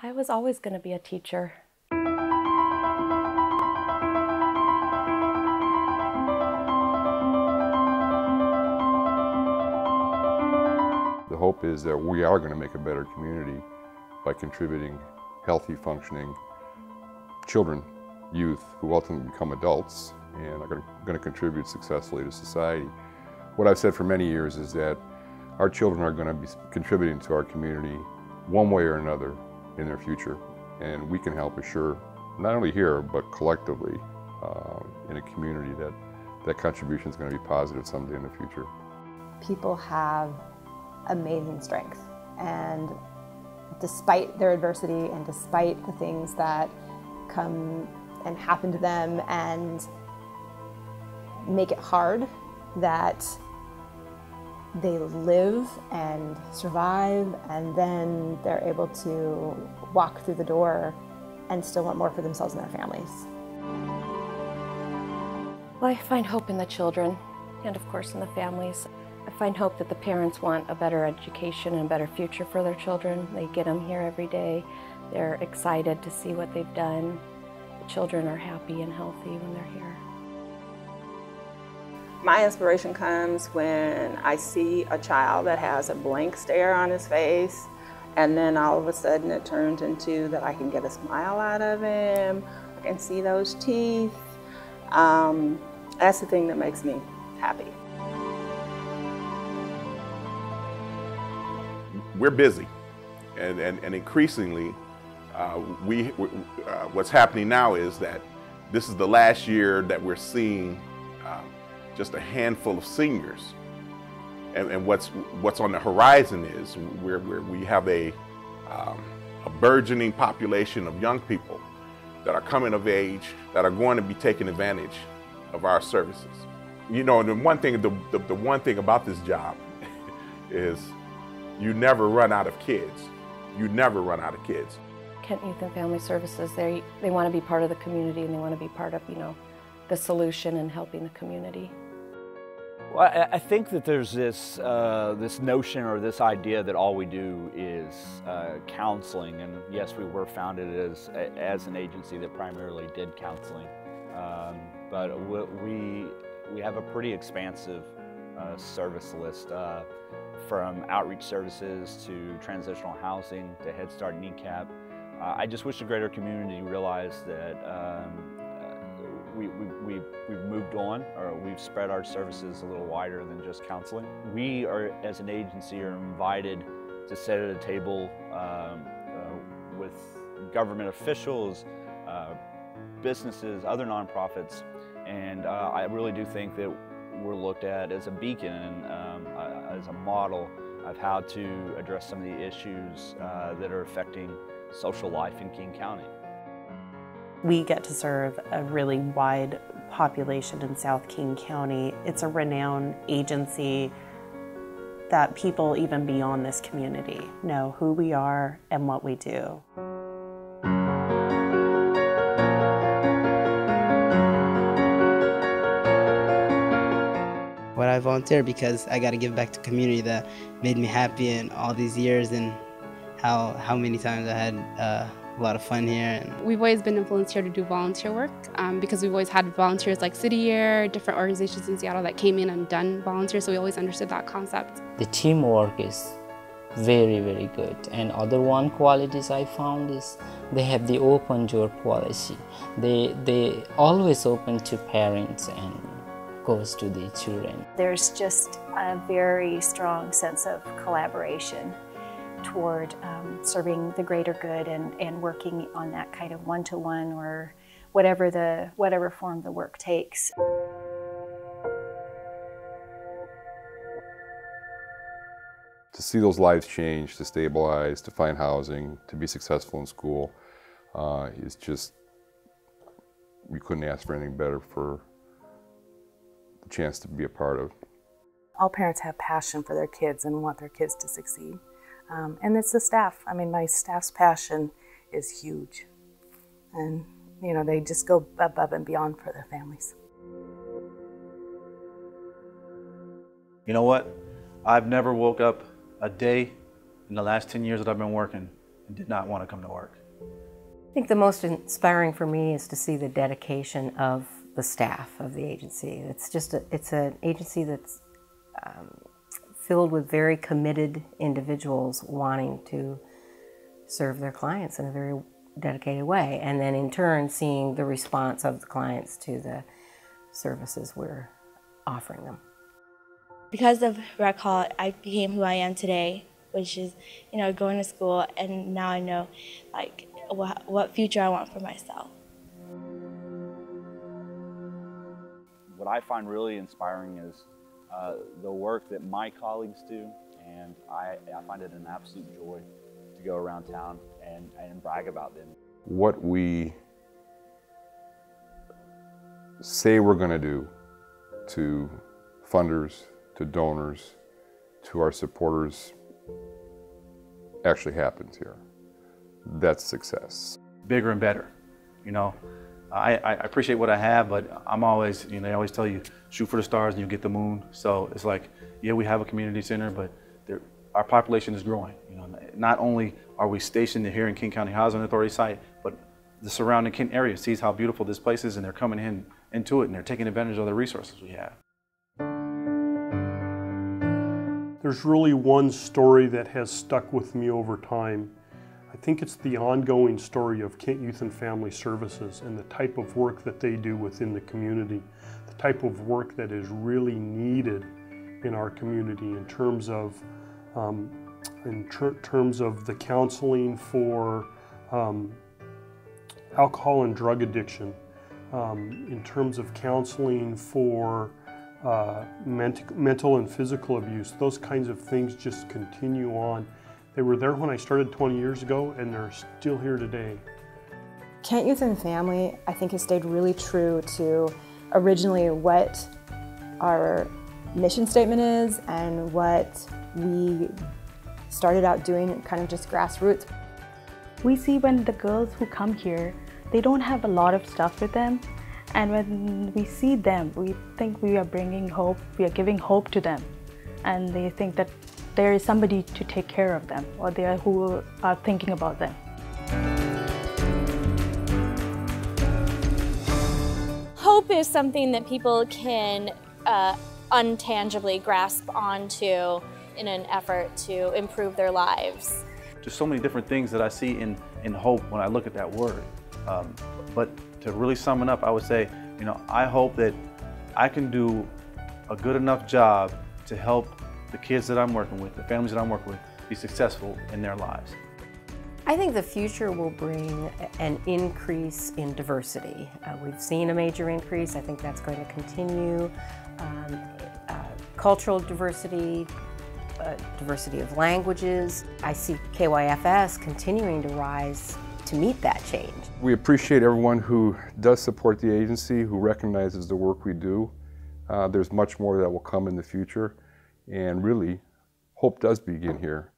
I was always going to be a teacher. The hope is that we are going to make a better community by contributing healthy, functioning children, youth, who ultimately become adults and are going to contribute successfully to society. What I've said for many years is that our children are going to be contributing to our community one way or another in their future, and we can help assure, not only here, but collectively in a community, that contribution is going to be positive someday in the future. People have amazing strength, and despite their adversity and despite the things that come and happen to them and make it hard, that they live and survive, and then they're able to walk through the door and still want more for themselves and their families. Well, I find hope in the children and, of course, in the families. I find hope that the parents want a better education and a better future for their children. They get them here every day. They're excited to see what they've done. The children are happy and healthy when they're here. My inspiration comes when I see a child that has a blank stare on his face, and then all of a sudden it turns into that I can get a smile out of him, I can see those teeth. That's the thing that makes me happy. We're busy, and increasingly, what's happening now is that this is the last year that we're seeing just a handful of seniors, and what's on the horizon is we have a burgeoning population of young people that are coming of age, that are going to be taking advantage of our services. You know, the one thing about this job is you never run out of kids. You never run out of kids. Kent Youth and Family Services, they want to be part of the community, and they want to be part of, the solution and helping the community. Well, I think that there's this notion or this idea that all we do is counseling, and yes, we were founded as an agency that primarily did counseling, but we have a pretty expansive service list, from outreach services to transitional housing to Head Start and ECAP. I just wish the greater community realized that we've moved on, or we've spread our services a little wider than just counseling. We are, as an agency, are invited to sit at a table with government officials, businesses, other nonprofits, and I really do think that we're looked at as a beacon and as a model of how to address some of the issues that are affecting social life in King County. We get to serve a really wide population in South King County. It's a renowned agency that people even beyond this community know who we are and what we do. But I volunteer because I got to give back to the community that made me happy in all these years, and how many times I had a lot of fun here. We've always been influenced here to do volunteer work because we've always had volunteers like City Year, different organizations in Seattle that came in and done volunteer, so we always understood that concept. The teamwork is very, very good. And other one qualities I found is they have the open door policy. They always open to parents and goes to the children. There's just a very strong sense of collaboration toward serving the greater good and working on that kind of one-to-one or whatever form the work takes. To see those lives change, to stabilize, to find housing, to be successful in school, is just, we couldn't ask for anything better for the chance to be a part of. All parents have passion for their kids and want their kids to succeed. And it's the staff. I mean, my staff's passion is huge. And, they just go above and beyond for their families. You know what? I've never woke up a day in the last 10 years that I've been working and did not want to come to work. I think the most inspiring for me is to see the dedication of the staff of the agency. It's an agency that's filled with very committed individuals wanting to serve their clients in a very dedicated way, and then in turn seeing the response of the clients to the services we're offering them. Because of Rec Hall, I became who I am today, which is, going to school, and now I know, what future I want for myself. What I find really inspiring is the work that my colleagues do, and I find it an absolute joy to go around town and brag about them. What we say we're going to do to funders, to donors, to our supporters actually happens here. That's success. Bigger and better. I appreciate what I have, but I'm always, they always tell you, shoot for the stars and you'll get the moon. So it's like, yeah, we have a community center, but our population is growing. Not only are we stationed here in King County Housing Authority site, but the surrounding Kent area sees how beautiful this place is, and they're coming into it, and they're taking advantage of the resources we have. There's really one story that has stuck with me over time. I think it's the ongoing story of Kent Youth and Family Services and the type of work that they do within the community, the type of work that is really needed in our community in terms of the counseling for alcohol and drug addiction, in terms of counseling for mental and physical abuse. Those kinds of things just continue on. They were there when I started 20 years ago, and they're still here today. Kent Youth and Family, I think, has stayed really true to originally what our mission statement is and what we started out doing, kind of just grassroots. We see when the girls who come here, they don't have a lot of stuff with them, and when we see them, we think we are bringing hope, we are giving hope to them, and they think that there is somebody to take care of them, or they are who are thinking about them. Hope is something that people can untangibly grasp onto in an effort to improve their lives. There's so many different things that I see in hope when I look at that word. But to really sum it up, I would say, I hope that I can do a good enough job to help the kids that I'm working with, the families that I'm working with, be successful in their lives. I think the future will bring an increase in diversity. We've seen a major increase. I think that's going to continue. Cultural diversity, diversity of languages. I see KYFS continuing to rise to meet that change. We appreciate everyone who does support the agency, who recognizes the work we do. There's much more that will come in the future, and really, hope does begin here.